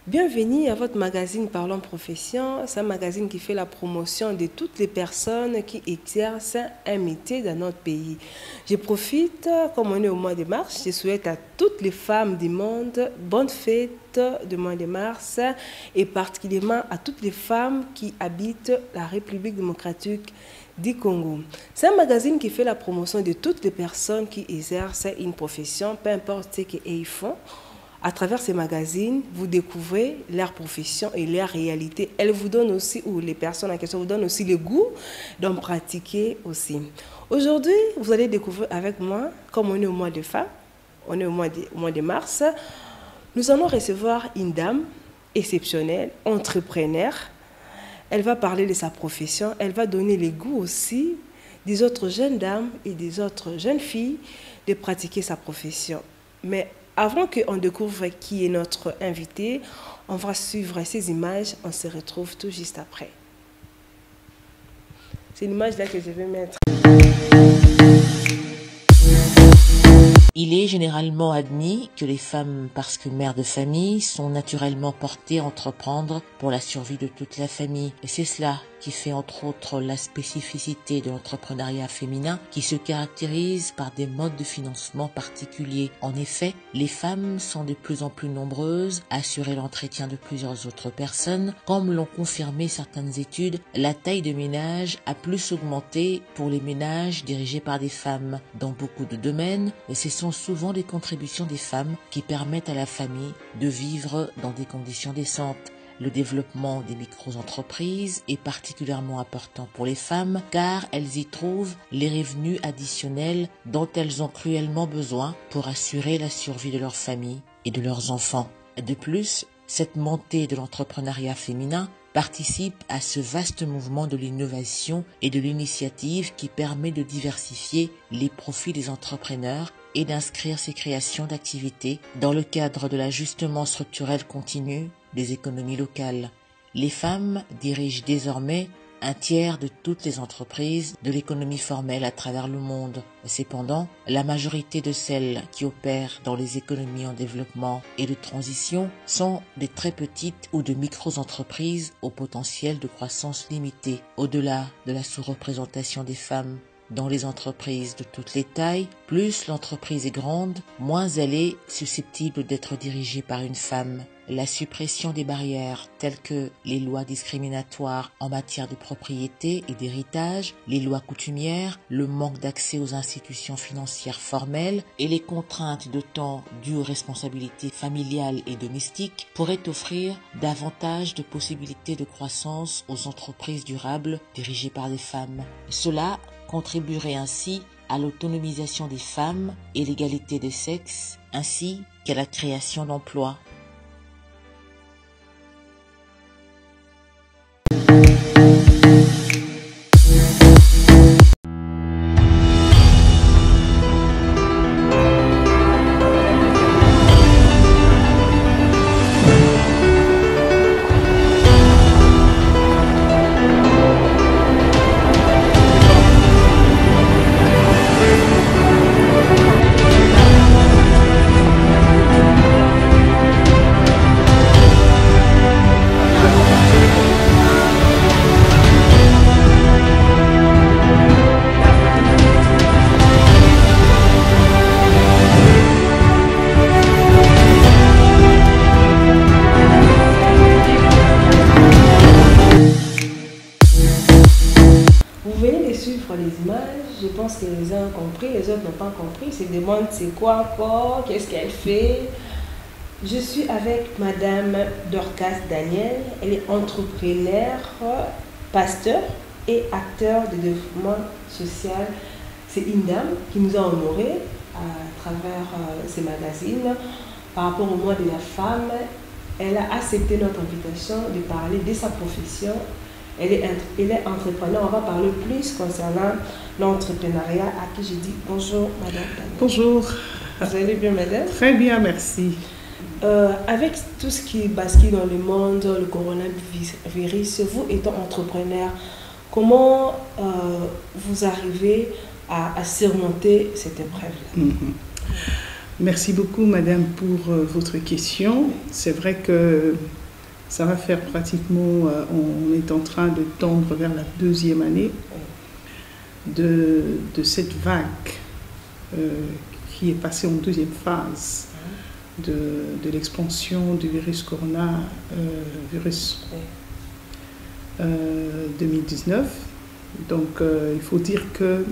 Bienvenue à votre magazine Parlons Profession. C'est un magazine qui fait la promotion de toutes les personnes qui exercent un métier dans notre pays. Je profite, comme on est au mois de mars, je souhaite à toutes les femmes du monde bonne fête du mois de mars et particulièrement à toutes les femmes qui habitent la République démocratique du Congo. C'est un magazine qui fait la promotion de toutes les personnes qui exercent une profession, peu importe ce qu'ils font. À travers ces magazines, vous découvrez leur profession et leur réalité. Elles vous donnent aussi, ou les personnes en question vous donnent aussi le goût d'en pratiquer aussi. Aujourd'hui, vous allez découvrir avec moi, comme on est au mois de fin, on est au mois de mars, nous allons recevoir une dame exceptionnelle, entrepreneur. Elle va parler de sa profession, elle va donner le goût aussi des autres jeunes dames et des autres jeunes filles de pratiquer sa profession. Mais avant qu'on découvre qui est notre invité, on va suivre ces images. On se retrouve tout juste après. C'est l'image là que je vais mettre. Il est généralement admis que les femmes, parce que mères de famille, sont naturellement portées à entreprendre pour la survie de toute la famille. Et c'est cela qui fait entre autres la spécificité de l'entrepreneuriat féminin qui se caractérise par des modes de financement particuliers. En effet, les femmes sont de plus en plus nombreuses à assurer l'entretien de plusieurs autres personnes. Comme l'ont confirmé certaines études, la taille de ménage a plus augmenté pour les ménages dirigés par des femmes. Dans beaucoup de domaines, ce sont souvent les contributions des femmes qui permettent à la famille de vivre dans des conditions décentes. Le développement des micro-entreprises est particulièrement important pour les femmes car elles y trouvent les revenus additionnels dont elles ont cruellement besoin pour assurer la survie de leur famille et de leurs enfants. De plus, cette montée de l'entrepreneuriat féminin participe à ce vaste mouvement de l'innovation et de l'initiative qui permet de diversifier les profits des entrepreneurs et d'inscrire ces créations d'activités dans le cadre de l'ajustement structurel continu des économies locales. Les femmes dirigent désormais un tiers de toutes les entreprises de l'économie formelle à travers le monde. Cependant, la majorité de celles qui opèrent dans les économies en développement et de transition sont des très petites ou de micro-entreprises au potentiel de croissance limité. Au-delà de la sous-représentation des femmes dans les entreprises de toutes les tailles, plus l'entreprise est grande, moins elle est susceptible d'être dirigée par une femme. La suppression des barrières telles que les lois discriminatoires en matière de propriété et d'héritage, les lois coutumières, le manque d'accès aux institutions financières formelles et les contraintes de temps dues aux responsabilités familiales et domestiques pourraient offrir davantage de possibilités de croissance aux entreprises durables dirigées par des femmes. Cela contribuerait ainsi à l'autonomisation des femmes et l'égalité des sexes, ainsi qu'à la création d'emplois. Les images, je pense que les uns ont compris, les autres n'ont pas compris, se demandent c'est quoi encore, qu'est-ce qu'elle fait. Je suis avec Madame Dorcas Daniel, elle est entrepreneur, pasteur et acteur de développement social. C'est une dame qui nous a honorés à travers ces magazines par rapport au mois de la femme. Elle a accepté notre invitation de parler de sa profession. Elle est entrepreneur. On va parler plus concernant l'entrepreneuriat à qui je dis bonjour Madame Daniel. Bonjour. Vous allez bien Madame? Très bien, merci. Avec tout ce qui bascule dans le monde, le coronavirus, vous étant entrepreneur, comment vous arrivez à surmonter cette épreuve-là? Merci beaucoup, madame, pour votre question. C'est vrai que ça va faire pratiquement, on est en train de tendre vers la 2e année de cette vague qui est passée en 2e phase de l'expansion du virus coronavirus 2019. Donc, il faut dire que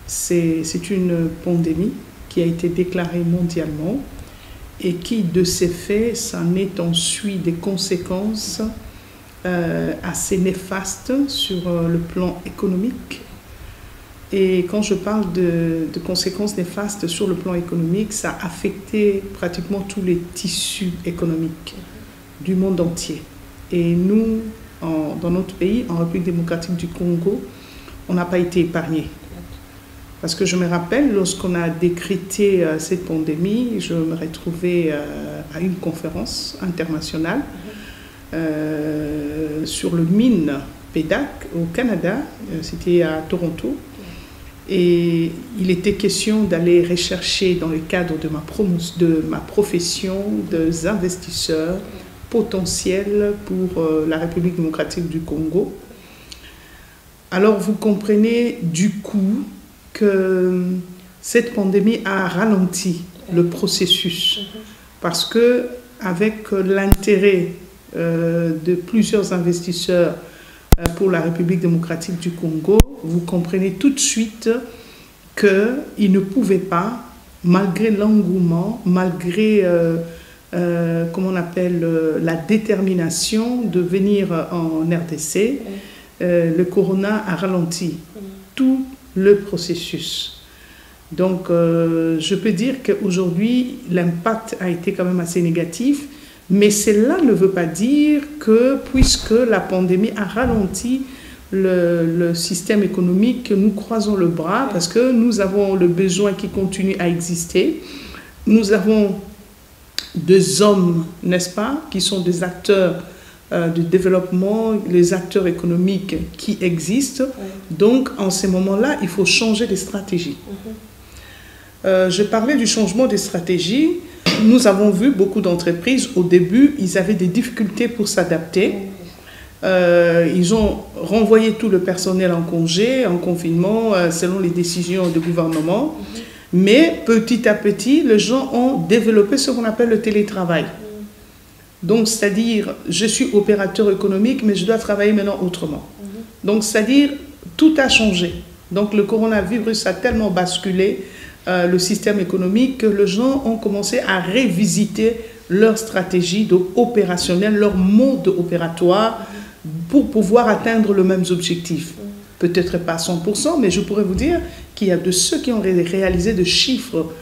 c'est une pandémie qui a été déclarée mondialement et qui, de ces faits, s'en est ensuite des conséquences assez néfastes sur le plan économique. Et quand je parle de conséquences néfastes sur le plan économique, ça a affecté pratiquement tous les tissus économiques du monde entier. Et nous, dans notre pays, en République démocratique du Congo, on n'a pas été épargnés. Parce que je me rappelle, lorsqu'on a décrété cette pandémie, je me retrouvais à une conférence internationale sur le mine PEDAC au Canada, c'était à Toronto. Et il était question d'aller rechercher dans le cadre de ma profession des investisseurs potentiels pour la République démocratique du Congo. Alors vous comprenez du coup que cette pandémie a ralenti le processus parce que avec l'intérêt de plusieurs investisseurs pour la République démocratique du Congo, vous comprenez tout de suite qu'ils ne pouvaient pas, malgré l'engouement, malgré comment on appelle, la détermination de venir en RDC, le corona a ralenti tout le processus. Donc, je peux dire qu'aujourd'hui, l'impact a été quand même assez négatif, mais cela ne veut pas dire que, puisque la pandémie a ralenti le système économique, nous croisons le bras parce que nous avons le besoin qui continue à exister. Nous avons des hommes, n'est-ce pas, qui sont des acteurs de développement, les acteurs économiques qui existent. Donc, en ces moments-là, il faut changer de stratégie. Je parlais du changement de stratégie. Nous avons vu beaucoup d'entreprises, au début, ils avaient des difficultés pour s'adapter. Ils ont renvoyé tout le personnel en congé, en confinement, selon les décisions du gouvernement. Mais petit à petit, les gens ont développé ce qu'on appelle le télétravail. Donc, c'est-à-dire, je suis opérateur économique, mais je dois travailler maintenant autrement. Donc, c'est-à-dire, tout a changé. Donc, le coronavirus a tellement basculé le système économique que les gens ont commencé à revisiter leur stratégie opérationnelle, leur mode opératoire pour pouvoir atteindre le même objectif. Peut-être pas à 100%, mais je pourrais vous dire qu'il y a de ceux qui ont réalisé des chiffres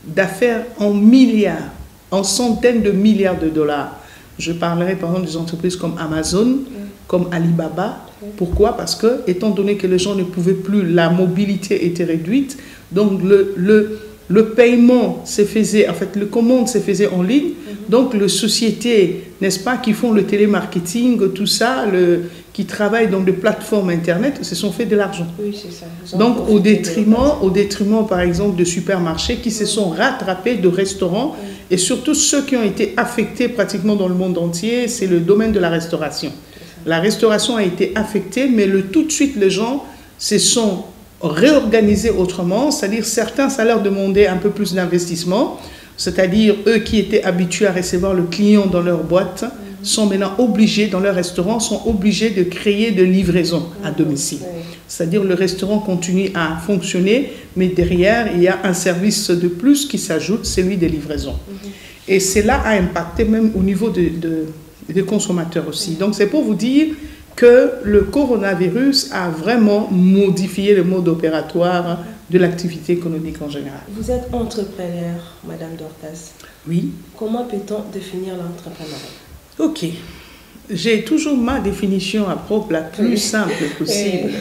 d'affaires en milliards, en centaines de milliards de dollars. Je parlerai par exemple des entreprises comme Amazon, comme Alibaba. Pourquoi? Parce que, étant donné que les gens ne pouvaient plus, la mobilité était réduite, donc le paiement se faisait, en fait, le commande se faisait en ligne. Donc, les sociétés, n'est-ce pas, qui font le télémarketing, tout ça, qui travaillent dans des plateformes Internet, se sont fait de l'argent. Oui, c'est ça. Donc, au détriment, par exemple, de supermarchés qui se sont rattrapés, de restaurants, et surtout ceux qui ont été affectés pratiquement dans le monde entier, c'est le domaine de la restauration. La restauration a été affectée, mais tout de suite, les gens se sont réorganisés autrement, c'est-à-dire certains, ça leur demandait un peu plus d'investissement, c'est-à-dire eux qui étaient habitués à recevoir le client dans leur boîte, sont maintenant obligés, dans leur restaurant, sont obligés de créer de livraisons à domicile. C'est-à-dire le restaurant continue à fonctionner, mais derrière, il y a un service de plus qui s'ajoute, celui des livraisons. Et cela a impacté même au niveau des consommateurs aussi. Donc c'est pour vous dire que le coronavirus a vraiment modifié le mode opératoire de l'activité économique en général. Vous êtes entrepreneur, Madame Dorcas. Oui. Comment peut-on définir l'entrepreneuriat? Ok. J'ai toujours ma définition à propre, la plus simple possible.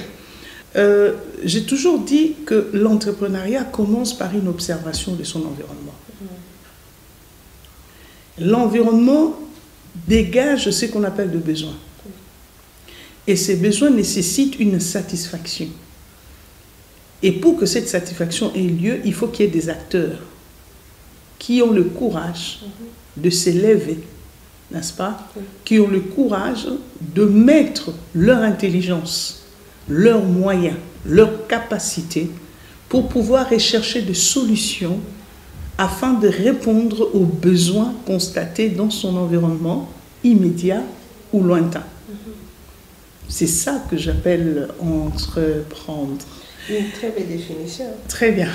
J'ai toujours dit que l'entrepreneuriat commence par une observation de son environnement. L'environnement dégage ce qu'on appelle de besoins. Et ces besoins nécessitent une satisfaction. Et pour que cette satisfaction ait lieu, il faut qu'il y ait des acteurs. qui ont le courage de s'élever, n'est-ce pas? Qui ont le courage de mettre leur intelligence, leurs moyens, leurs capacités pour pouvoir rechercher des solutions afin de répondre aux besoins constatés dans son environnement immédiat ou lointain. C'est ça que j'appelle entreprendre. Une très belle définition. Très bien.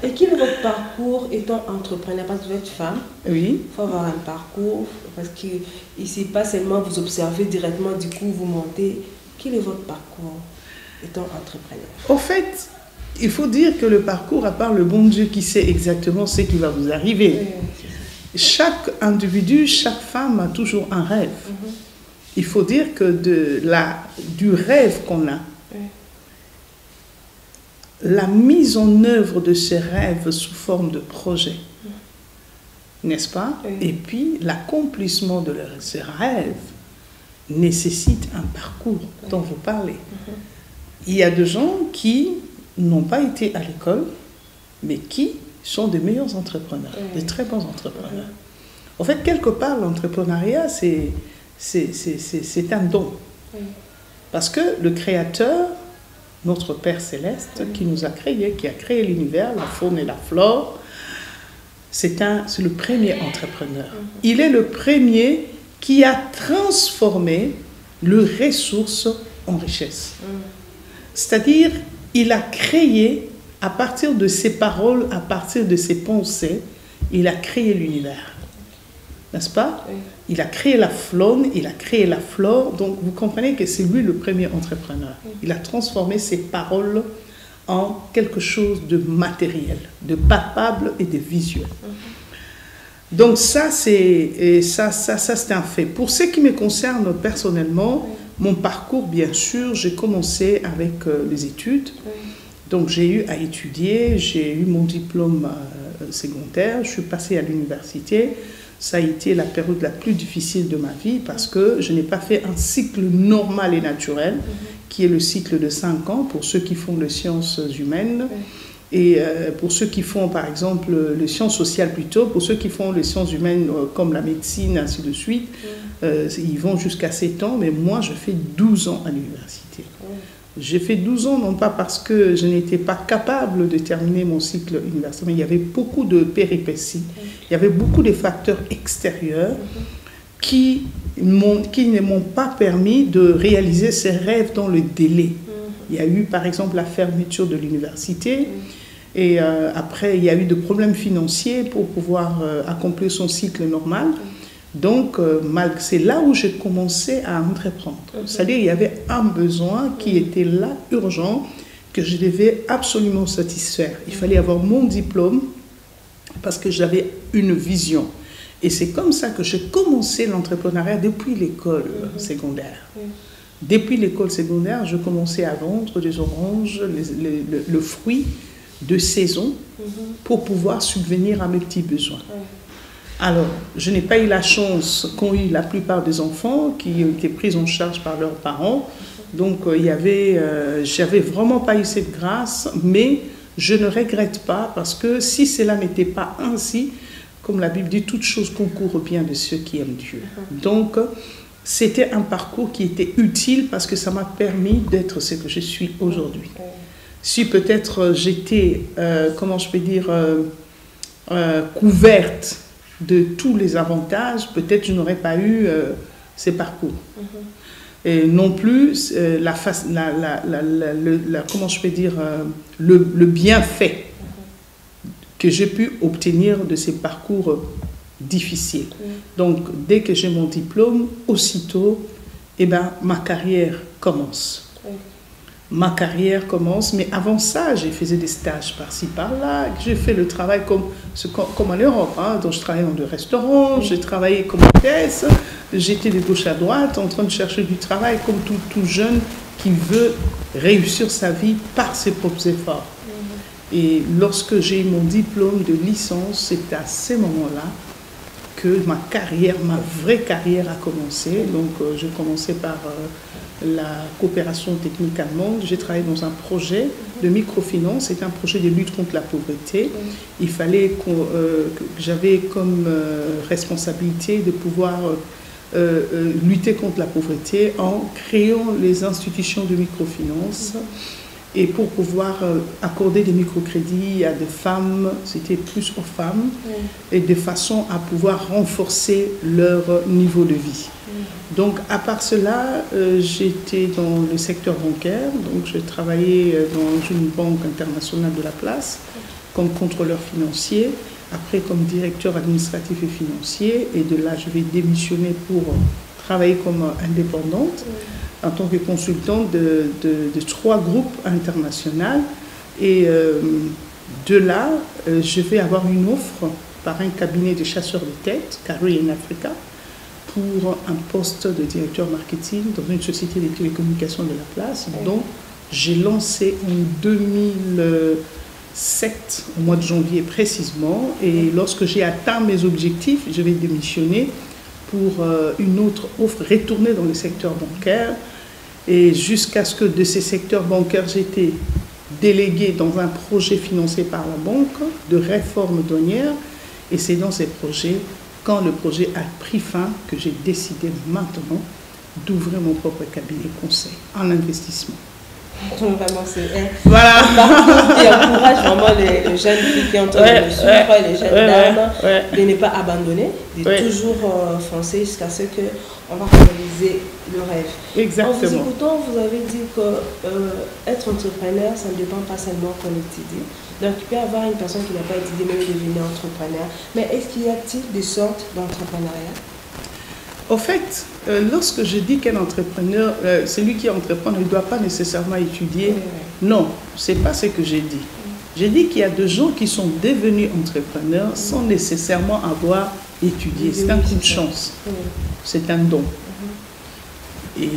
Et quel est votre parcours étant entrepreneur? Parce que vous êtes femme. Oui. Il faut avoir un parcours. Parce qu'ici, pas seulement vous observez directement, du coup, vous montez. Quel est votre parcours étant entrepreneur? Au fait, il faut dire que le parcours, à part le bon Dieu qui sait exactement ce qui va vous arriver, chaque individu, chaque femme a toujours un rêve. Il faut dire que du rêve qu'on a, la mise en œuvre de ces rêves sous forme de projet, n'est-ce pas? Et puis l'accomplissement de ces rêves nécessite un parcours dont vous parlez. Il y a des gens qui n'ont pas été à l'école, mais qui sont des meilleurs entrepreneurs, des très bons entrepreneurs. En fait, quelque part, l'entrepreneuriat, c'est un don. Parce que le Créateur, notre Père Céleste, qui nous a créés, qui a créé l'univers, la faune et la flore, c'est le premier entrepreneur. Il est le premier qui a transformé les ressources en richesse. C'est-à-dire, il a créé, à partir de ses paroles, à partir de ses pensées, il a créé l'univers. N'est-ce pas? Il a créé la faune, il a créé la flore. Donc, vous comprenez que c'est lui le premier entrepreneur. Il a transformé ses paroles en quelque chose de matériel, de palpable et de visuel. Donc, ça, c'est un fait. Pour ce qui me concerne personnellement, mon parcours, bien sûr, j'ai commencé avec les études. Donc, j'ai eu à étudier, j'ai eu mon diplôme secondaire, je suis passée à l'université. Ça a été la période la plus difficile de ma vie parce que je n'ai pas fait un cycle normal et naturel, qui est le cycle de 5 ans pour ceux qui font les sciences humaines. Et pour ceux qui font, par exemple, les sciences sociales plutôt, pour ceux qui font les sciences humaines comme la médecine, ainsi de suite, ils vont jusqu'à 7 ans, mais moi, je fais 12 ans à l'université. J'ai fait 12 ans, non pas parce que je n'étais pas capable de terminer mon cycle universitaire, mais il y avait beaucoup de péripéties, il y avait beaucoup de facteurs extérieurs qui ne m'ont pas permis de réaliser ces rêves dans le délai. Il y a eu, par exemple, la fermeture de l'université. Et après, il y a eu des problèmes financiers pour pouvoir accomplir son cycle normal. Donc, c'est là où j'ai commencé à entreprendre. C'est-à-dire qu'il y avait un besoin qui était là, urgent, que je devais absolument satisfaire. Il fallait avoir mon diplôme parce que j'avais une vision. Et c'est comme ça que j'ai commencé l'entrepreneuriat depuis l'école secondaire. Depuis l'école secondaire, je commençais à vendre des oranges, le fruit de saison pour pouvoir subvenir à mes petits besoins. Alors, je n'ai pas eu la chance qu'ont eu la plupart des enfants qui étaient pris en charge par leurs parents. Donc, j'avais vraiment pas eu cette grâce, mais je ne regrette pas parce que si cela n'était pas ainsi, comme la Bible dit, toutes choses concourent au bien de ceux qui aiment Dieu. Donc, c'était un parcours qui était utile parce que ça m'a permis d'être ce que je suis aujourd'hui. Si peut-être j'étais, comment je peux dire, couverte de tous les avantages, peut-être je n'aurais pas eu ces parcours. Et non plus comment je peux dire, le bienfait que j'ai pu obtenir de ces parcours difficiles. Donc, dès que j'ai mon diplôme, aussitôt, eh ben, ma carrière commence. Ma carrière commence, mais avant ça, j'ai fait des stages par-ci, par-là. J'ai fait le travail comme en Europe. Hein. Donc, je travaillais dans des restaurants, j'ai travaillé comme hôtesse, j'étais de gauche à droite en train de chercher du travail comme tout jeune qui veut réussir sa vie par ses propres efforts. Et lorsque j'ai eu mon diplôme de licence, c'est à ces moments-là que ma vraie carrière a commencé. Donc, j'ai commencé par la coopération technique allemande. J'ai travaillé dans un projet de microfinance. C'est un projet de lutte contre la pauvreté. Il fallait que j'avais comme responsabilité de pouvoir lutter contre la pauvreté en créant les institutions de microfinance et pour pouvoir accorder des microcrédits à des femmes, c'était plus aux femmes, et de façon à pouvoir renforcer leur niveau de vie. Donc à part cela, j'étais dans le secteur bancaire, donc je travaillais dans une banque internationale de la place comme contrôleur financier, après comme directeur administratif et financier, et de là je vais démissionner pour travailler comme indépendante en tant que consultante de 3 groupes internationaux. Et de là, je vais avoir une offre par un cabinet de chasseurs de tête, Career in Africa, pour un poste de directeur marketing dans une société de télécommunications de la place. Donc, j'ai lancé en 2007, au mois de janvier précisément, et lorsque j'ai atteint mes objectifs, je vais démissionner pour une autre offre, retourner dans le secteur bancaire, et jusqu'à ce que de ces secteurs bancaires, j'étais déléguée dans un projet financé par la banque de réforme douanière, et c'est dans ces projets, quand le projet a pris fin, que j'ai décidé maintenant d'ouvrir mon propre cabinet conseil en investissement. Vraiment, c'est voilà. qui encourage vraiment les jeunes filles qui sont en train de me suivre, les jeunes dames, de ne pas abandonner, de toujours foncer jusqu'à ce qu'on va réaliser le rêve. Exactement. En vous écoutant, vous avez dit que être entrepreneur, ça ne dépend pas seulement qu'on étudie. Donc, il peut y avoir une personne qui n'a pas étudié, mais devenir entrepreneur. Mais est-ce qu'il y a-t-il des sortes d'entrepreneuriat? Au fait, lorsque je dis qu'un entrepreneur, celui qui entreprend ne doit pas nécessairement étudier, non, ce n'est pas ce que j'ai dit. J'ai dit qu'il y a des gens qui sont devenus entrepreneurs sans nécessairement avoir étudié. C'est un coup de chance, c'est un don. Et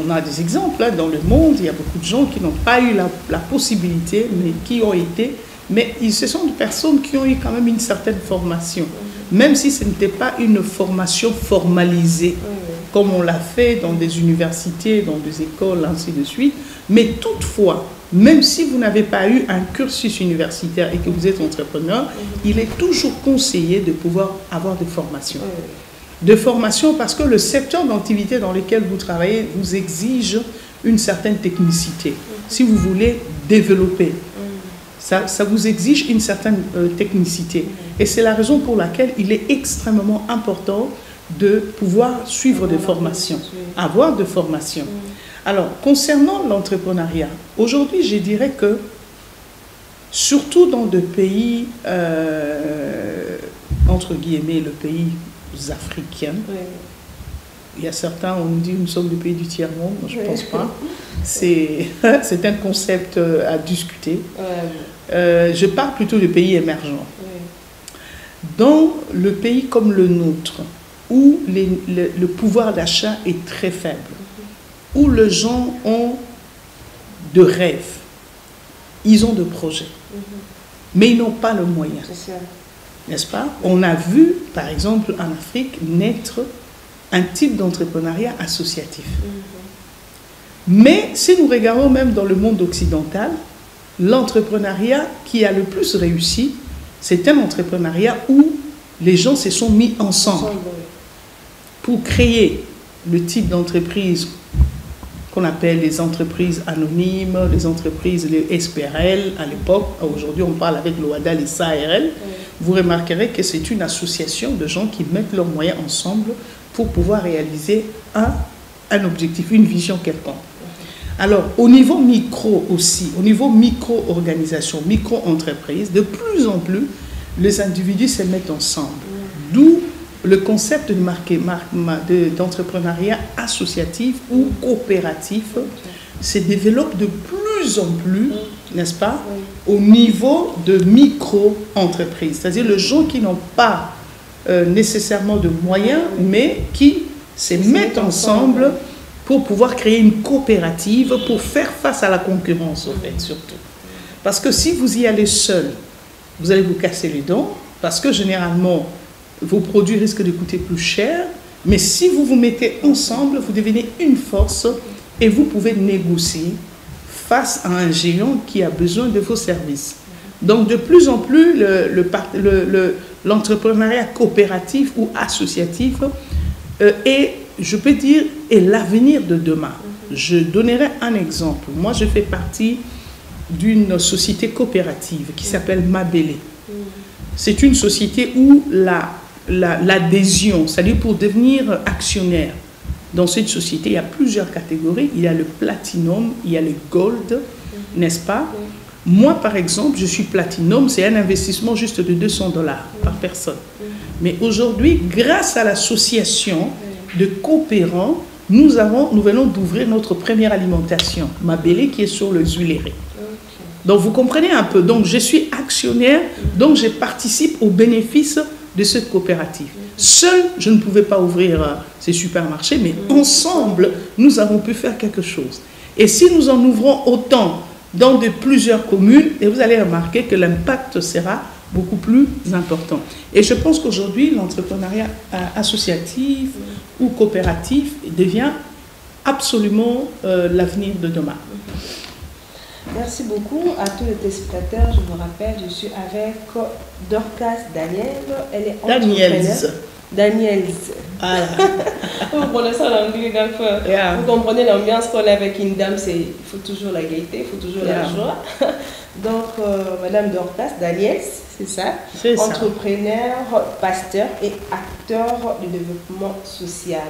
on a des exemples dans le monde, il y a beaucoup de gens qui n'ont pas eu la possibilité, mais qui ont été, mais ce sont des personnes qui ont eu quand même une certaine formation. Même si ce n'était pas une formation formalisée, comme on l'a fait dans des universités, dans des écoles, ainsi de suite. Mais toutefois, même si vous n'avez pas eu un cursus universitaire et que vous êtes entrepreneur, il est toujours conseillé de pouvoir avoir des formations. De formation parce que le secteur d'activité dans lequel vous travaillez vous exige une certaine technicité. Si vous voulez développer, ça vous exige une certaine technicité. Et c'est la raison pour laquelle il est extrêmement important de pouvoir suivre des formations, avoir des formations. Alors, concernant l'entrepreneuriat, aujourd'hui, je dirais que, surtout dans des pays, entre guillemets, le pays africain, il y a certains, on nous dit nous sommes des pays du tiers-monde, moi je ne pense pas. C'est un concept à discuter. Je parle plutôt de pays émergents. Dans le pays comme le nôtre, où le pouvoir d'achat est très faible, où les gens ont de rêves, ils ont de projets, mais ils n'ont pas le moyen. N'est-ce pas? On a vu, par exemple, en Afrique, naître un type d'entrepreneuriat associatif. Mais si nous regardons même dans le monde occidental, l'entrepreneuriat qui a le plus réussi, c'est un entrepreneuriat où les gens se sont mis ensemble pour créer le type d'entreprise qu'on appelle les entreprises anonymes, les entreprises, les SPRL à l'époque. Aujourd'hui, on parle avec l'OADA, les SARL. Vous remarquerez que c'est une association de gens qui mettent leurs moyens ensemble pour pouvoir réaliser un objectif, une vision quelconque. Alors, au niveau micro aussi, au niveau micro-organisation, micro-entreprise, de plus en plus, les individus se mettent ensemble. D'où le concept d'entrepreneuriat associatif ou coopératif se développe de plus en plus, n'est-ce pas, au niveau de micro-entreprises. C'est-à-dire les gens qui n'ont pas nécessairement de moyens, mais qui se mettent ensemble pour pouvoir créer une coopérative, pour faire face à la concurrence, en fait, surtout. Parce que si vous y allez seul, vous allez vous casser les dents, parce que généralement, vos produits risquent de coûter plus cher, mais si vous vous mettez ensemble, vous devenez une force et vous pouvez négocier, face à un géant qui a besoin de vos services. Donc, de plus en plus, l'entrepreneuriat coopératif ou associatif est, je peux dire, est l'avenir de demain. Je donnerai un exemple. Moi, je fais partie d'une société coopérative qui s'appelle Mabélé. C'est une société où l'adhésion, c'est-à-dire pour devenir actionnaire dans cette société, il y a plusieurs catégories. Il y a le platinum, il y a le gold, n'est-ce pas? Moi, par exemple, je suis platinum, c'est un investissement juste de $200 par personne. Mais aujourd'hui, grâce à l'association de coopérants, nous venons d'ouvrir notre première alimentation, Mabélé, qui est sur le Zuiléré. Donc, vous comprenez un peu. Donc, je suis actionnaire, donc je participe aux bénéfices de cette coopérative. Seul, je ne pouvais pas ouvrir ces supermarchés, mais ensemble, nous avons pu faire quelque chose. Et si nous en ouvrons autant dans plusieurs communes, et vous allez remarquer que l'impact sera beaucoup plus important. Et je pense qu'aujourd'hui, l'entrepreneuriat associatif ou coopératif devient absolument l'avenir de demain. Merci beaucoup à tous les téléspectateurs. Je vous rappelle, je suis avec Dorcas Daniel. Elle est entrepreneure. Daniels. Voilà. Vous prenez ça en anglais, d'accord. Vous comprenez l'ambiance qu'on a avec une dame, il faut toujours la gaieté, il faut toujours la joie. Donc, Madame Dorcas Daniels, c'est ça, entrepreneur, pasteur et acteur du développement social.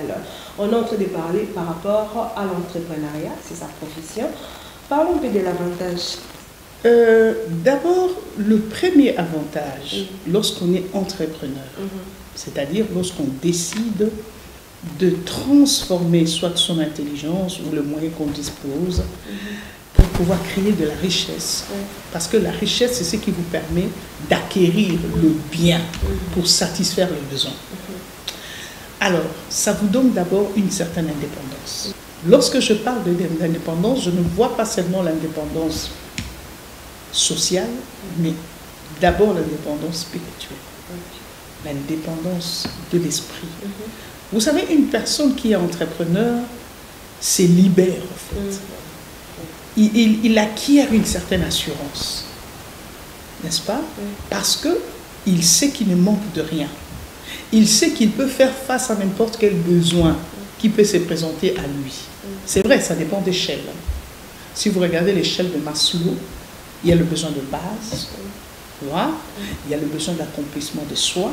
On est en train de parler par rapport à l'entrepreneuriat, c'est sa profession. Parlons un peu de l'avantage. D'abord, le premier avantage, lorsqu'on est entrepreneur, c'est-à-dire lorsqu'on décide de transformer soit son intelligence ou le moyen qu'on dispose pour pouvoir créer de la richesse. Parce que la richesse, c'est ce qui vous permet d'acquérir le bien pour satisfaire les besoins. Alors, ça vous donne d'abord une certaine indépendance. Lorsque je parle d'indépendance, je ne vois pas seulement l'indépendance sociale, mais d'abord l'indépendance spirituelle, l'indépendance de l'esprit. Vous savez, une personne qui est entrepreneur se libère en fait. Il acquiert une certaine assurance, n'est-ce pas? Parce qu'il sait qu'il ne manque de rien. Il sait qu'il peut faire face à n'importe quel besoin qui peut se présenter à lui. C'est vrai, ça dépend d'échelle. Si vous regardez l'échelle de Maslow, il y a le besoin de base, il y a le besoin d'accomplissement de soi,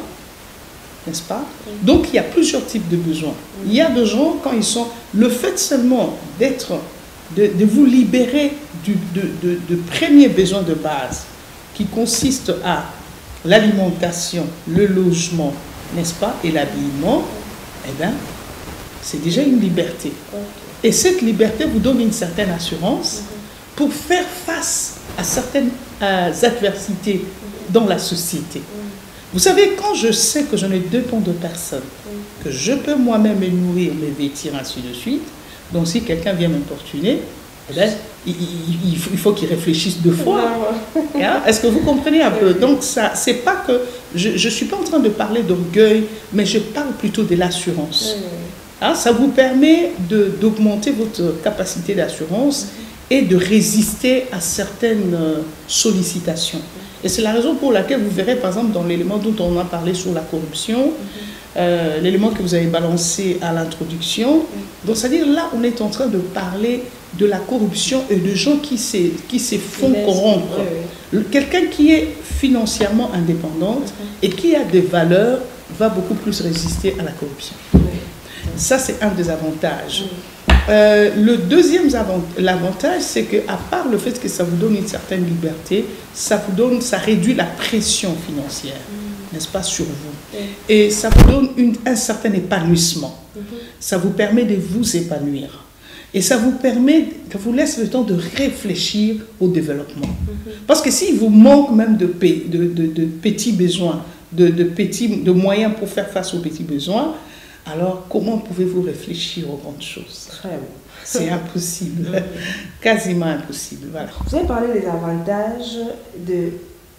n'est-ce pas? Donc il y a plusieurs types de besoins. Il y a des gens, quand ils sont... Le fait seulement de vous libérer de premiers besoins de base, qui consiste à l'alimentation, le logement, n'est-ce pas, et l'habillement, eh bien, c'est déjà une liberté. Et cette liberté vous donne une certaine assurance pour faire face à certaines adversités dans la société. Vous savez, quand je sais que je ne dépends de personne, que je peux moi-même me nourrir, me vêtir, ainsi de suite, donc si quelqu'un vient m'importuner, eh bien, il faut qu'il réfléchisse deux fois. Est-ce que vous comprenez un peu? Donc, c'est pas que... Je ne suis pas en train de parler d'orgueil, mais je parle plutôt de l'assurance. Ça vous permet d'augmenter votre capacité d'assurance et de résister à certaines sollicitations. Et c'est la raison pour laquelle vous verrez, par exemple, dans l'élément dont on a parlé sur la corruption, l'élément que vous avez balancé à l'introduction. Donc, c'est-à-dire là, on est en train de parler de la corruption et de gens qui se font corrompre. Quelqu'un qui est financièrement indépendante et qui a des valeurs va beaucoup plus résister à la corruption. Ça, c'est un des avantages. Le deuxième avantage, c'est qu'à part le fait que ça vous donne une certaine liberté, ça réduit la pression financière, n'est-ce pas, sur vous. Et ça vous donne un certain épanouissement. Ça vous permet de vous épanouir. Et ça vous laisse le temps de réfléchir au développement. Parce que s'il vous manque même de petits besoins, de moyens pour faire face aux petits besoins, alors comment pouvez-vous réfléchir aux grandes choses? C'est impossible, quasiment impossible. Voilà. Vous avez parlé des avantages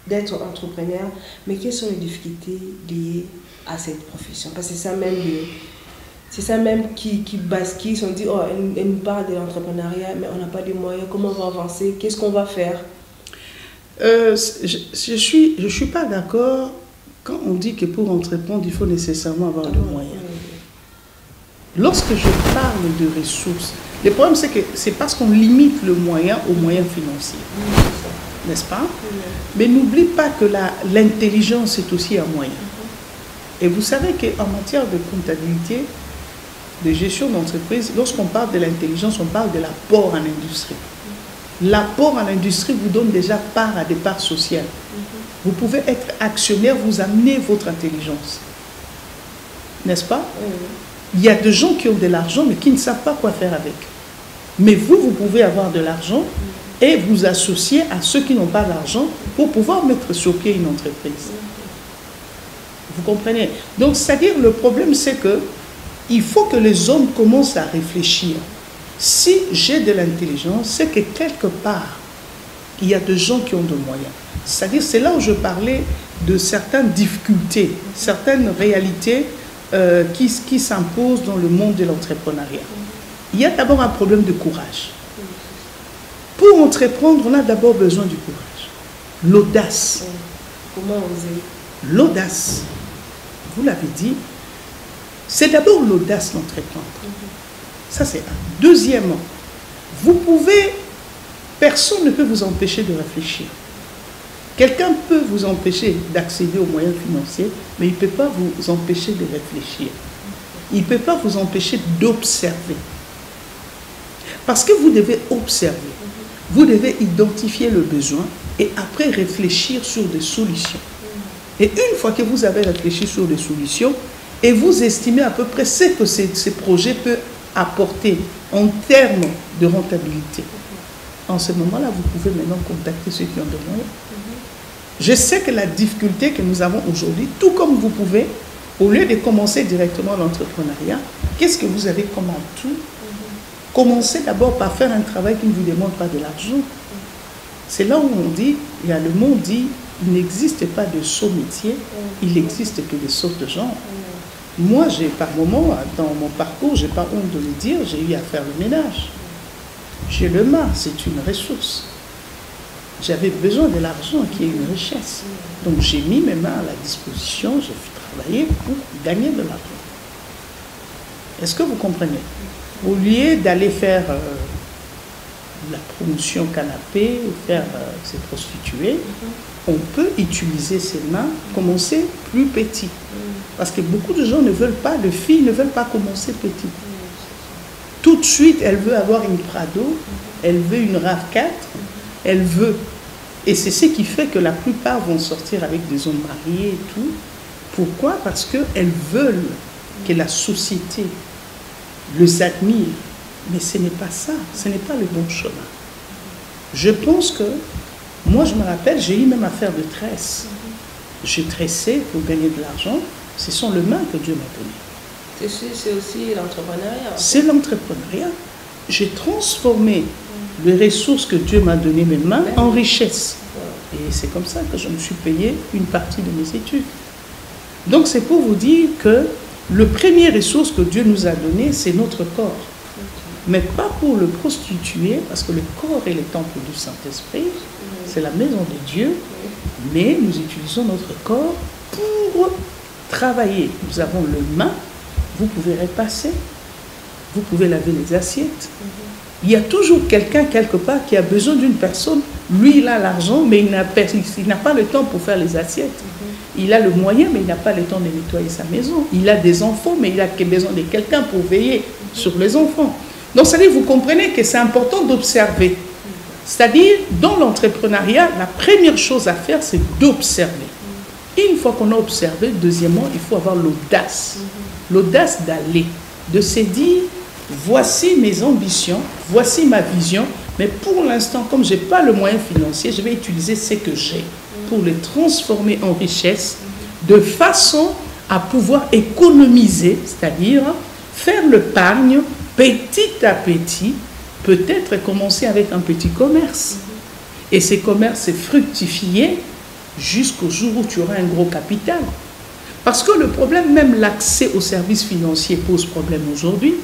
d'être entrepreneur, mais quelles sont les difficultés liées à cette profession? Parce que ça même, C'est ça même qui bascule, ils se dit, oh, elle nous parle de l'entrepreneuriat, mais on n'a pas de moyens, comment on va avancer, qu'est-ce qu'on va faire? Je suis pas d'accord quand on dit que pour entreprendre, il faut nécessairement avoir des moyens. Lorsque je parle de ressources, le problème c'est que c'est parce qu'on limite le moyen aux moyens financiers. N'est-ce pas? Mais n'oublie pas que l'intelligence est aussi un moyen. Et vous savez qu'en matière de comptabilité, de gestion d'entreprise, lorsqu'on parle de l'intelligence, on parle de l'apport à l'industrie. L'apport à l'industrie vous donne déjà part à des parts sociales. Vous pouvez être actionnaire, vous amenez votre intelligence. N'est-ce pas? Il y a des gens qui ont de l'argent, mais qui ne savent pas quoi faire avec. Mais vous pouvez avoir de l'argent et vous associer à ceux qui n'ont pas d'argent pour pouvoir mettre sur pied une entreprise. Vous comprenez? Donc, c'est-à-dire, le problème, c'est que il faut que les hommes commencent à réfléchir. Si j'ai de l'intelligence, c'est que quelque part, il y a des gens qui ont des moyens. C'est-à-dire, c'est là où je parlais de certaines difficultés, certaines réalités qui s'imposent dans le monde de l'entrepreneuriat. Il y a d'abord un problème de courage. Pour entreprendre, on a d'abord besoin du courage. L'audace. Comment oser? L'audace, vous l'avez dit, c'est d'abord l'audace d'entreprendre. Ça, c'est un. Deuxièmement, personne ne peut vous empêcher de réfléchir. Quelqu'un peut vous empêcher d'accéder aux moyens financiers, mais il ne peut pas vous empêcher de réfléchir. Il ne peut pas vous empêcher d'observer. Parce que vous devez observer. Vous devez identifier le besoin et après réfléchir sur des solutions. Et une fois que vous avez réfléchi sur des solutions, et vous estimez à peu près ce que ces projets peuvent apporter en termes de rentabilité, en ce moment-là, vous pouvez maintenant contacter ceux qui ont des moyens. Je sais que la difficulté que nous avons aujourd'hui, tout comme vous pouvez, au lieu de commencer directement l'entrepreneuriat, qu'est-ce que vous avez comme atout? Commencez d'abord par faire un travail qui ne vous demande pas de l'argent. C'est là où on dit, il y a le monde dit, il n'existe pas de sot métier, il n'existe que des sottes gens. Moi, par moment, dans mon parcours, je n'ai pas honte de le dire, j'ai eu à faire le ménage. J'ai le mât, c'est une ressource. J'avais besoin de l'argent qui est une richesse. Donc j'ai mis mes mains à la disposition, j'ai travaillé pour gagner de l'argent. Est-ce que vous comprenez? Au lieu d'aller faire la promotion canapé, faire se prostituer, on peut utiliser ses mains, commencer plus petit. Parce que beaucoup de gens ne veulent pas, de filles ne veulent pas commencer petit. Tout de suite, elle veut avoir une Prado, elle veut une RAV4, elle veut. Et c'est ce qui fait que la plupart vont sortir avec des hommes mariés et tout. Pourquoi? Parce qu'elles veulent que la société les admire. Mais ce n'est pas ça, ce n'est pas le bon chemin. Je pense que, moi je me rappelle, j'ai eu même à faire de tresse. J'ai tressé pour gagner de l'argent. Ce sont les mains que Dieu m'a données. C'est aussi l'entrepreneuriat. C'est l'entrepreneuriat. J'ai transformé les ressources que Dieu m'a données, mes mains, en richesse. Et c'est comme ça que je me suis payé une partie de mes études. Donc c'est pour vous dire que le premier ressource que Dieu nous a donné, c'est notre corps. Mais pas pour le prostituer, parce que le corps est le temple du Saint-Esprit, c'est la maison de Dieu, mais nous utilisons notre corps pour travailler. Nous avons le main, vous pouvez repasser, vous pouvez laver les assiettes. Il y a toujours quelqu'un quelque part qui a besoin d'une personne. Lui, il a l'argent, mais il n'a pas le temps pour faire les assiettes. Il a le moyen, mais il n'a pas le temps de nettoyer sa maison. Il a des enfants, mais il a besoin de quelqu'un pour veiller sur les enfants. Donc, c'est-à-dire, vous comprenez que c'est important d'observer. C'est-à-dire, dans l'entrepreneuriat, la première chose à faire, c'est d'observer. Une fois qu'on a observé, deuxièmement, il faut avoir l'audace. L'audace d'aller, de se dire, voici mes ambitions, voici ma vision, mais pour l'instant, comme je n'ai pas le moyen financier, je vais utiliser ce que j'ai pour les transformer en richesse, de façon à pouvoir économiser, c'est-à-dire faire l'épargne petit à petit, peut-être commencer avec un petit commerce. Et ces commerces fructifier jusqu'au jour où tu auras un gros capital. Parce que le problème, même l'accès aux services financiers pose problème aujourd'hui.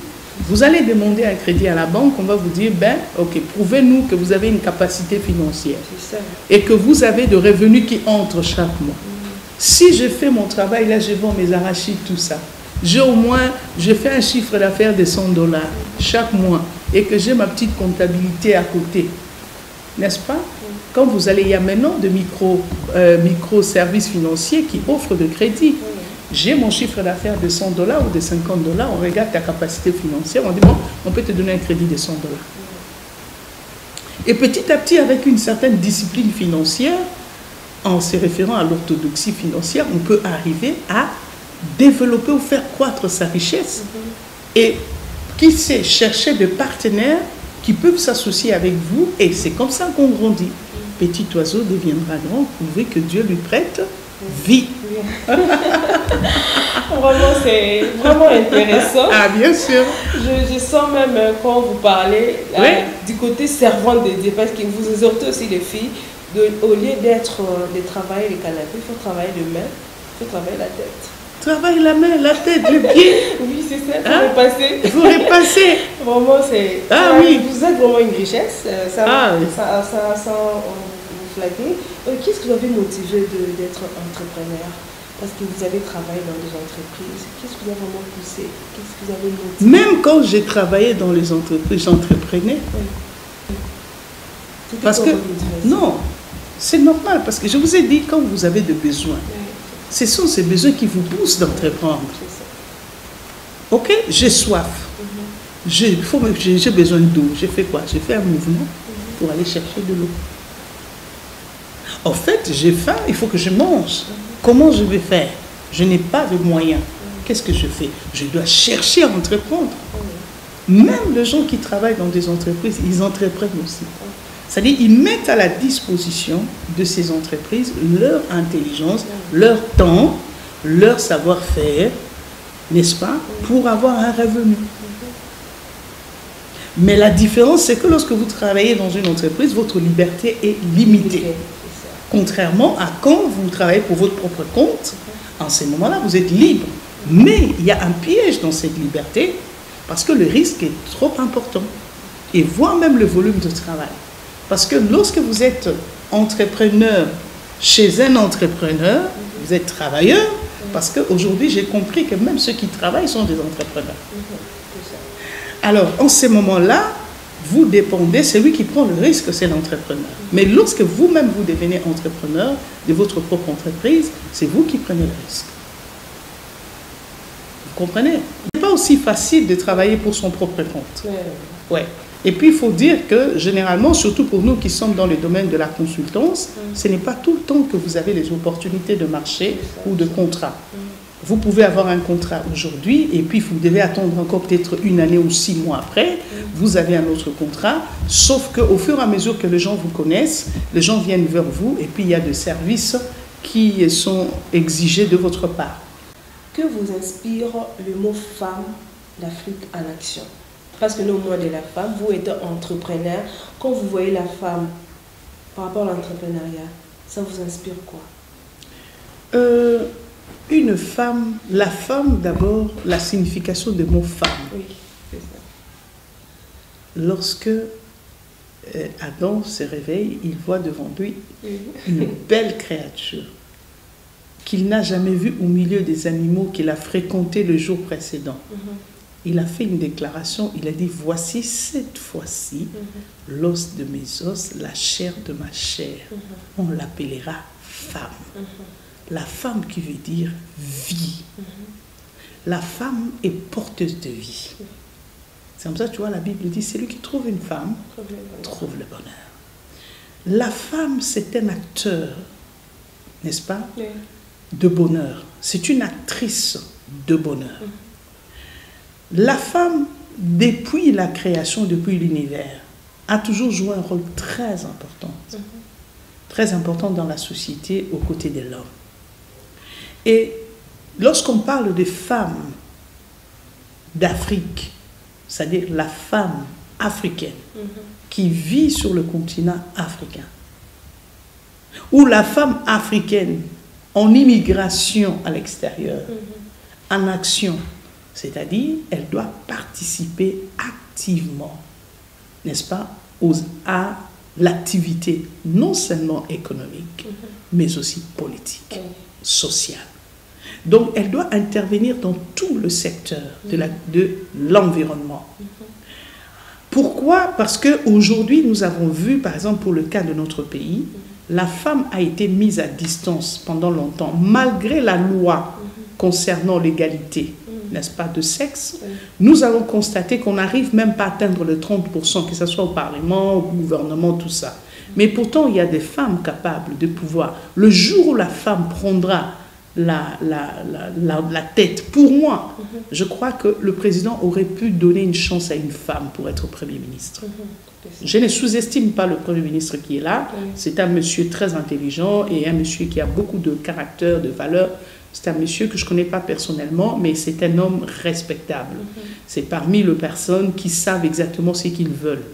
Vous allez demander un crédit à la banque, on va vous dire, ben, ok, prouvez-nous que vous avez une capacité financière et que vous avez de revenus qui entrent chaque mois. Si je fais mon travail, là, je vends mes arachides, tout ça. Je fais un chiffre d'affaires de $100 chaque mois et que j'ai ma petite comptabilité à côté. N'est-ce pas? Quand vous allez, il y a maintenant de micro-services financiers qui offrent de crédit. J'ai mon chiffre d'affaires de $100 ou de $50, on regarde ta capacité financière, on dit bon, on peut te donner un crédit de $100. Et petit à petit, avec une certaine discipline financière, en se référant à l'orthodoxie financière, on peut arriver à développer ou faire croître sa richesse. Et qui sait, chercher des partenaires qui peuvent s'associer avec vous, et c'est comme ça qu'on grandit. Petit oiseau deviendra grand, pouvez que Dieu lui prête vie. Vraiment, c'est vraiment intéressant. Ah, bien sûr. Je sens même quand vous parlez du côté servante de Dieu, parce que vous exhortez aussi les filles, au lieu de travailler les canapés, il faut travailler les mains, il faut travailler la tête. Travaille la main, la tête, le pied. Oui, c'est ça, il faut repasser. Il faut repasser. Vraiment, c'est... Ah oui. Vous êtes vraiment une richesse, sans vous flatter. Qu'est-ce qui vous avez motivé d'être entrepreneur? Parce que vous avez travaillé dans des entreprises. Qu'est-ce qui vous a vraiment poussé? Qu'est-ce qui vous avez motivé? Même quand j'ai travaillé dans les entreprises, j'entreprenais. Parce que, non, c'est normal. Parce que je vous ai dit, quand vous avez des besoins, ce sont ces besoins qui vous poussent d'entreprendre. Ok, j'ai soif. J'ai besoin d'eau. J'ai fait quoi? J'ai fait un mouvement pour aller chercher de l'eau. En fait, j'ai faim, il faut que je mange. Comment je vais faire? Je n'ai pas de moyens. Qu'est-ce que je fais? Je dois chercher à entreprendre. Même les gens qui travaillent dans des entreprises, ils entreprennent aussi. C'est-à-dire qu'ils mettent à la disposition de ces entreprises leur intelligence, leur temps, leur savoir-faire, n'est-ce pas, pour avoir un revenu. Mais la différence, c'est que lorsque vous travaillez dans une entreprise, votre liberté est limitée. Contrairement à quand vous travaillez pour votre propre compte, en ces moments-là, vous êtes libre. Mais il y a un piège dans cette liberté, parce que le risque est trop important. Et voire même le volume de travail. Parce que lorsque vous êtes entrepreneur chez un entrepreneur, vous êtes travailleur, parce qu'aujourd'hui, j'ai compris que même ceux qui travaillent sont des entrepreneurs. Alors, en ces moments-là, vous dépendez, c'est lui qui prend le risque, c'est l'entrepreneur. Mais lorsque vous-même, vous devenez entrepreneur de votre propre entreprise, c'est vous qui prenez le risque. Vous comprenez? Ce n'est pas aussi facile de travailler pour son propre compte. Ouais. Et puis, il faut dire que, généralement, surtout pour nous qui sommes dans le domaine de la consultance, ce n'est pas tout le temps que vous avez les opportunités de marché ou de contrat. Vous pouvez avoir un contrat aujourd'hui et puis vous devez attendre encore peut-être une année ou 6 mois après, vous avez un autre contrat, sauf qu'au fur et à mesure que les gens vous connaissent, les gens viennent vers vous et puis il y a des services qui sont exigés de votre part. Que vous inspire le mot femme d'Afrique en action? Parce que le mot de la femme, vous êtes entrepreneur, quand vous voyez la femme par rapport à l'entrepreneuriat, ça vous inspire quoi? Une femme, la femme d'abord, la signification du mot femme. Oui, c'est ça. Lorsque Adam se réveille, il voit devant lui une belle créature qu'il n'a jamais vue au milieu des animaux qu'il a fréquentés le jour précédent. Il a fait une déclaration, il a dit, voici cette fois-ci l'os de mes os, la chair de ma chair. On l'appellera femme. La femme qui veut dire vie. La femme est porteuse de vie. C'est comme ça, tu vois, la Bible dit, celui qui trouve une femme trouve le bonheur. La femme, c'est un acteur, n'est-ce pas, de bonheur. C'est une actrice de bonheur. La femme, depuis la création, depuis l'univers, a toujours joué un rôle très important dans la société aux côtés de l'homme. Et lorsqu'on parle des femmes d'Afrique, c'est-à-dire la femme africaine qui vit sur le continent africain, ou la femme africaine en immigration à l'extérieur, en action. C'est-à-dire, elle doit participer activement, n'est-ce pas, à l'activité non seulement économique, mais aussi politique, sociale. Donc, elle doit intervenir dans tout le secteur de l'environnement. Pourquoi? Parce qu'aujourd'hui, nous avons vu, par exemple, pour le cas de notre pays, la femme a été mise à distance pendant longtemps, malgré la loi concernant l'égalité, n'est-ce pas, de sexe. Nous avons constaté qu'on n'arrive même pas à atteindre le 30%, que ce soit au Parlement, au gouvernement, tout ça. Mais pourtant, il y a des femmes capables de pouvoir. Le jour où la femme prendra la tête, pour moi, je crois que le président aurait pu donner une chance à une femme pour être Premier ministre. Je ne sous-estime pas le Premier ministre qui est là. C'est un monsieur très intelligent et un monsieur qui a beaucoup de caractère, de valeur. C'est un monsieur que je ne connais pas personnellement, mais c'est un homme respectable. C'est parmi les personnes qui savent exactement ce qu'ils veulent.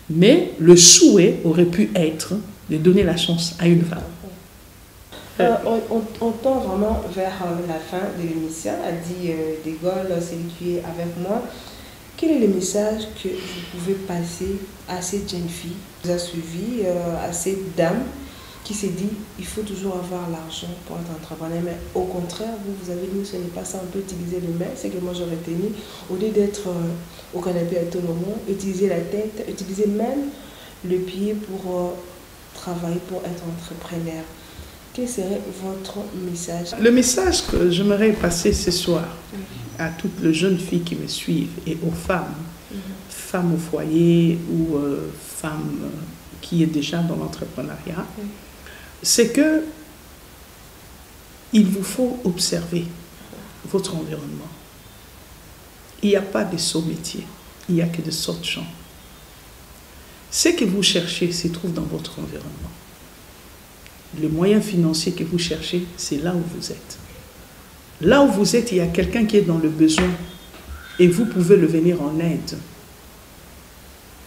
Mais le souhait aurait pu être de donner la chance à une femme. On tend vraiment vers la fin de l'émission, a dit De Gaulle, celui qui est avec moi. Quel est le message que vous pouvez passer à cette jeune fille qui vous a suivi, à cette dame qui s'est dit il faut toujours avoir l'argent pour être entrepreneur, mais au contraire, vous avez dit ce n'est pas ça, on peut utiliser les mains, c'est que moi j'aurais tenu, au lieu d'être au canapé à tout moment, utiliser la tête, utiliser même le pied pour travailler, pour être entrepreneur. Quel serait votre message? Le message que j'aimerais passer ce soir à toutes les jeunes filles qui me suivent et aux femmes, femmes au foyer ou femmes qui est déjà dans l'entrepreneuriat, c'est que il vous faut observer votre environnement. Il n'y a pas de saut métier, il n'y a que de sortes gens. Ce que vous cherchez se trouve dans votre environnement. Le moyen financier que vous cherchez, c'est là où vous êtes. Là où vous êtes, il y a quelqu'un qui est dans le besoin et vous pouvez le venir en aide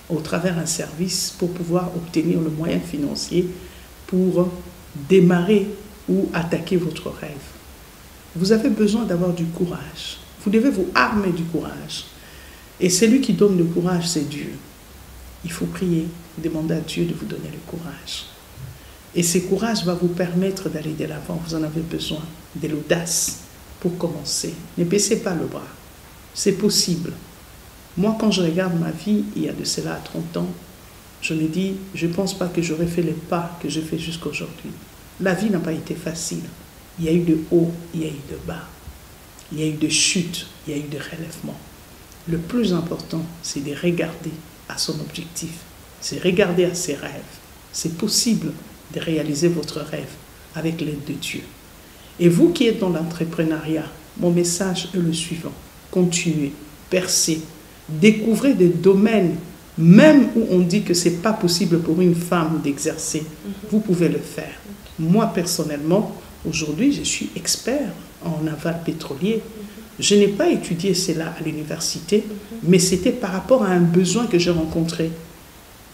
au travers d'un service pour pouvoir obtenir le moyen financier pour démarrer ou attaquer votre rêve. Vous avez besoin d'avoir du courage. Vous devez vous armer du courage. Et celui qui donne le courage, c'est Dieu. Il faut prier, demander à Dieu de vous donner le courage. Et ce courage va vous permettre d'aller de l'avant. Vous en avez besoin, de l'audace pour commencer. Ne baissez pas le bras. C'est possible. Moi, quand je regarde ma vie, il y a de cela à 30 ans, je me dis, je ne pense pas que j'aurais fait les pas que j'ai fait jusqu'à aujourd'hui. La vie n'a pas été facile. Il y a eu de hauts, il y a eu de bas. Il y a eu de chutes, il y a eu de relèvements. Le plus important, c'est de regarder à son objectif. C'est regarder à ses rêves. C'est possible de réaliser votre rêve avec l'aide de Dieu. Et vous qui êtes dans l'entrepreneuriat, mon message est le suivant. Continuez, percez, découvrez des domaines, même où on dit que ce n'est pas possible pour une femme d'exercer. Vous pouvez le faire. Moi, personnellement, aujourd'hui, je suis expert en aval pétrolier. Je n'ai pas étudié cela à l'université, mais c'était par rapport à un besoin que j'ai rencontré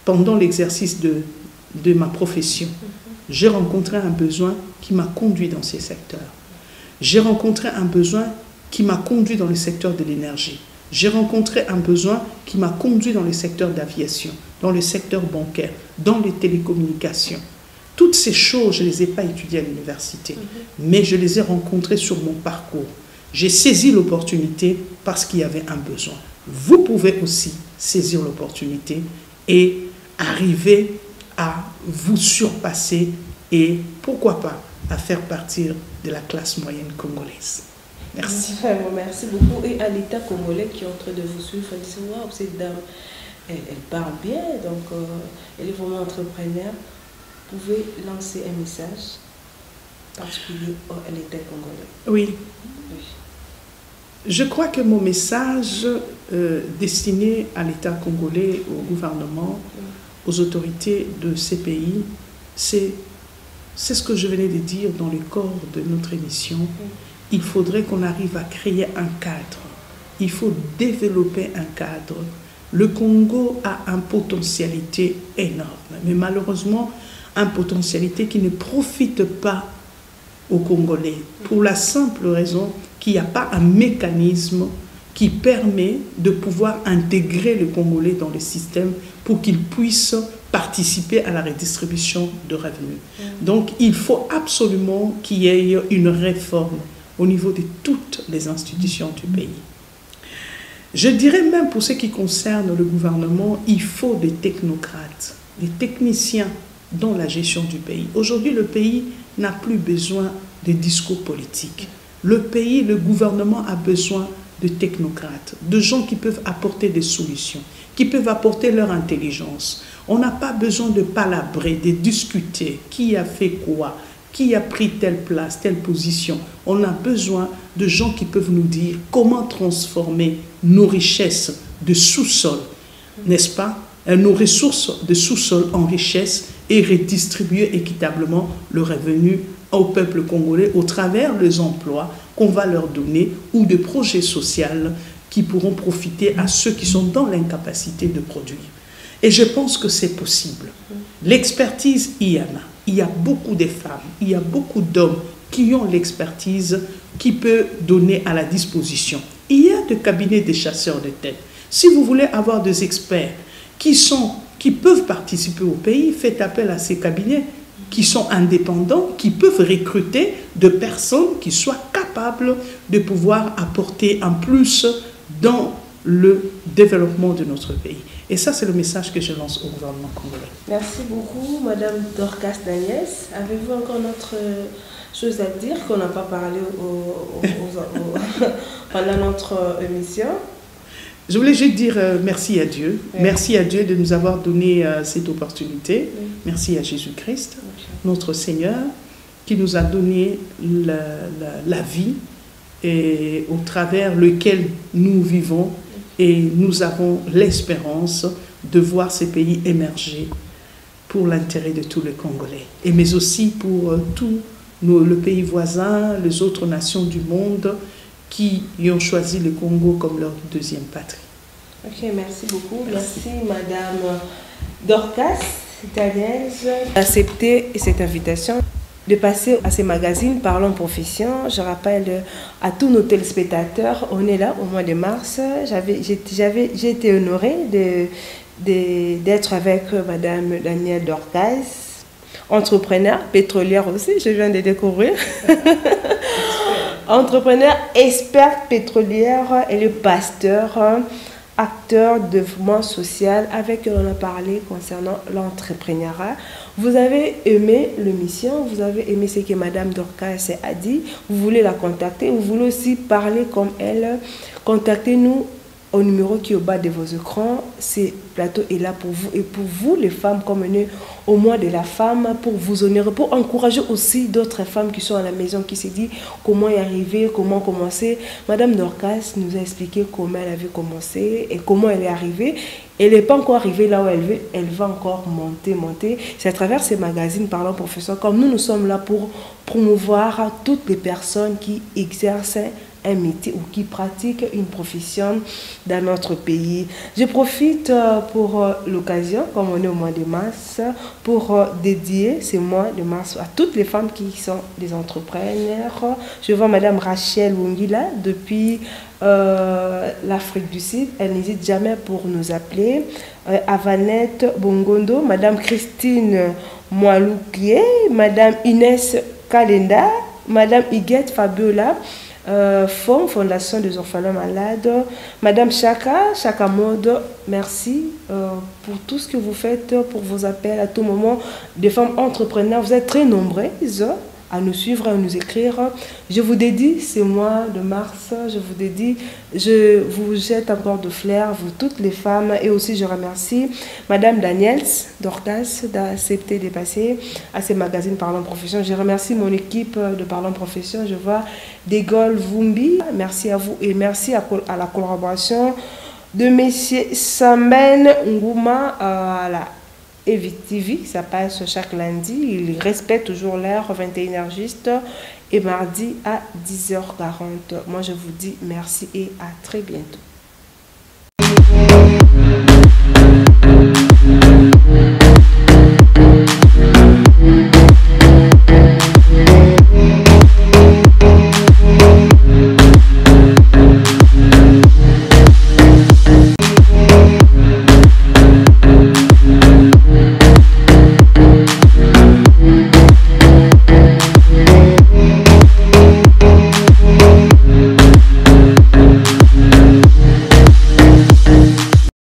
pendant l'exercice de ma profession. J'ai rencontré un besoin qui m'a conduit dans ces secteurs. J'ai rencontré un besoin qui m'a conduit dans le secteur de l'énergie. J'ai rencontré un besoin qui m'a conduit dans le secteur d'aviation, dans le secteur bancaire, dans les télécommunications. Toutes ces choses, je ne les ai pas étudiées à l'université, mais je les ai rencontrées sur mon parcours. J'ai saisi l'opportunité parce qu'il y avait un besoin. Vous pouvez aussi saisir l'opportunité et arriver à vous surpasser et, pourquoi pas, à faire partir de la classe moyenne congolaise. Merci. Merci beaucoup. Et à l'État congolais qui est en train de vous suivre, elle dit, waouh, cette dame, elle parle bien, donc elle est vraiment entrepreneur. Vous pouvez lancer un message particulier à l'État congolais. Oui. Je crois que mon message destiné à l'État congolais, au gouvernement, aux autorités de ces pays, c'est ce que je venais de dire dans le corps de notre émission. Il faudrait qu'on arrive à créer un cadre. Il faut développer un cadre. Le Congo a une potentialité énorme, mais malheureusement, une potentialité qui ne profite pas aux Congolais, pour la simple raison qu'il n'y a pas un mécanisme qui permet de pouvoir intégrer le Congolais dans le système pour qu'il puisse participer à la redistribution de revenus. Donc, il faut absolument qu'il y ait une réforme au niveau de toutes les institutions du pays. Je dirais même pour ce qui concerne le gouvernement, il faut des technocrates, des techniciens dans la gestion du pays. Aujourd'hui, le pays n'a plus besoin de discours politiques. Le pays, le gouvernement a besoin de technocrates, de gens qui peuvent apporter des solutions, qui peuvent apporter leur intelligence. On n'a pas besoin de palabrer, de discuter qui a fait quoi, qui a pris telle place, telle position. On a besoin de gens qui peuvent nous dire comment transformer nos richesses de sous-sol, n'est-ce pas, nos ressources de sous-sol en richesses et redistribuer équitablement le revenu au peuple congolais au travers des emplois qu'on va leur donner ou de projets sociaux qui pourront profiter à ceux qui sont dans l'incapacité de produire. Et je pense que c'est possible. L'expertise, il y en a. Il y a beaucoup de femmes, il y a beaucoup d'hommes qui ont l'expertise qui peut donner à la disposition. Il y a des cabinets de chasseurs de tête. Si vous voulez avoir des experts qui peuvent participer au pays, faites appel à ces cabinets qui sont indépendants, qui peuvent recruter de personnes qui soient capables de pouvoir apporter un plus dans le développement de notre pays. Et ça, c'est le message que je lance au gouvernement congolais. Merci beaucoup, Madame Dorcas Daniels. Avez-vous encore notre chose à dire qu'on n'a pas parlé pendant notre émission? Je voulais juste dire merci à Dieu. Oui. Merci à Dieu de nous avoir donné cette opportunité. Oui. Merci à Jésus-Christ, notre Seigneur, qui nous a donné la vie et au travers lequel nous vivons et nous avons l'espérance de voir ces pays émerger pour l'intérêt de tous les Congolais, et mais aussi pour tout le pays voisin, les autres nations du monde qui ont choisi le Congo comme leur deuxième patrie. Ok, merci beaucoup. Merci Madame Dorcas Daniels d'accepter cette invitation, de passer à ces magazines Parlons Profession. Je rappelle à tous nos téléspectateurs, on est là au mois de mars. J'ai été honorée d'être avec Madame Danielle Dorcas, entrepreneur, pétrolière aussi, je viens de découvrir. Entrepreneur, experte pétrolière et le pasteur, acteur de mouvement social avec qui on a parlé concernant l'entrepreneuriat. Vous avez aimé l'émission, vous avez aimé ce que Madame Dorcas a dit, vous voulez la contacter, vous voulez aussi parler comme elle, contactez-nous au numéro qui est au bas de vos écrans. Ce plateau est là pour vous et pour vous les femmes, comme on est au mois de la femme, pour vous honorer, pour encourager aussi d'autres femmes qui sont à la maison, qui se disent comment y arriver, comment commencer. Madame Dorcas nous a expliqué comment elle avait commencé et comment elle est arrivée. Elle n'est pas encore arrivée là où elle veut, elle va encore monter. C'est à travers ces magazines Parlons Profession, comme nous sommes là pour promouvoir toutes les personnes qui exercent un métier ou qui pratiquent une profession dans notre pays. Je profite pour l'occasion, comme on est au mois de mars, pour dédier ce mois de mars à toutes les femmes qui sont des entrepreneurs. Je vois Madame Rachel Wongila depuis l'Afrique du Sud. Elle n'hésite jamais pour nous appeler. Avanette Bongondo, Madame Christine Moaloukier, Madame Inès Kalenda, Madame Iguette Fabiola, Fondation des orphelins malades, Madame Chaka Mode, merci pour tout ce que vous faites, pour vos appels à tout moment, des femmes entrepreneurs. Vous êtes très nombreuses à nous suivre, à nous écrire. Je vous dédie ce mois de mars, je vous jette encore de fleurs, vous toutes les femmes, et aussi je remercie Madame Daniels Dorcas d'accepter de passer à ces magazines Parlons Profession. Je remercie mon équipe de Parlons Profession. Je vois Degol Vumbi, merci à vous et merci à la collaboration de Monsieur Samen Ngouma à la EVTV, ça passe chaque lundi. Il respecte toujours l'heure, 21h juste, et mardi à 10h40. Moi, je vous dis merci et à très bientôt.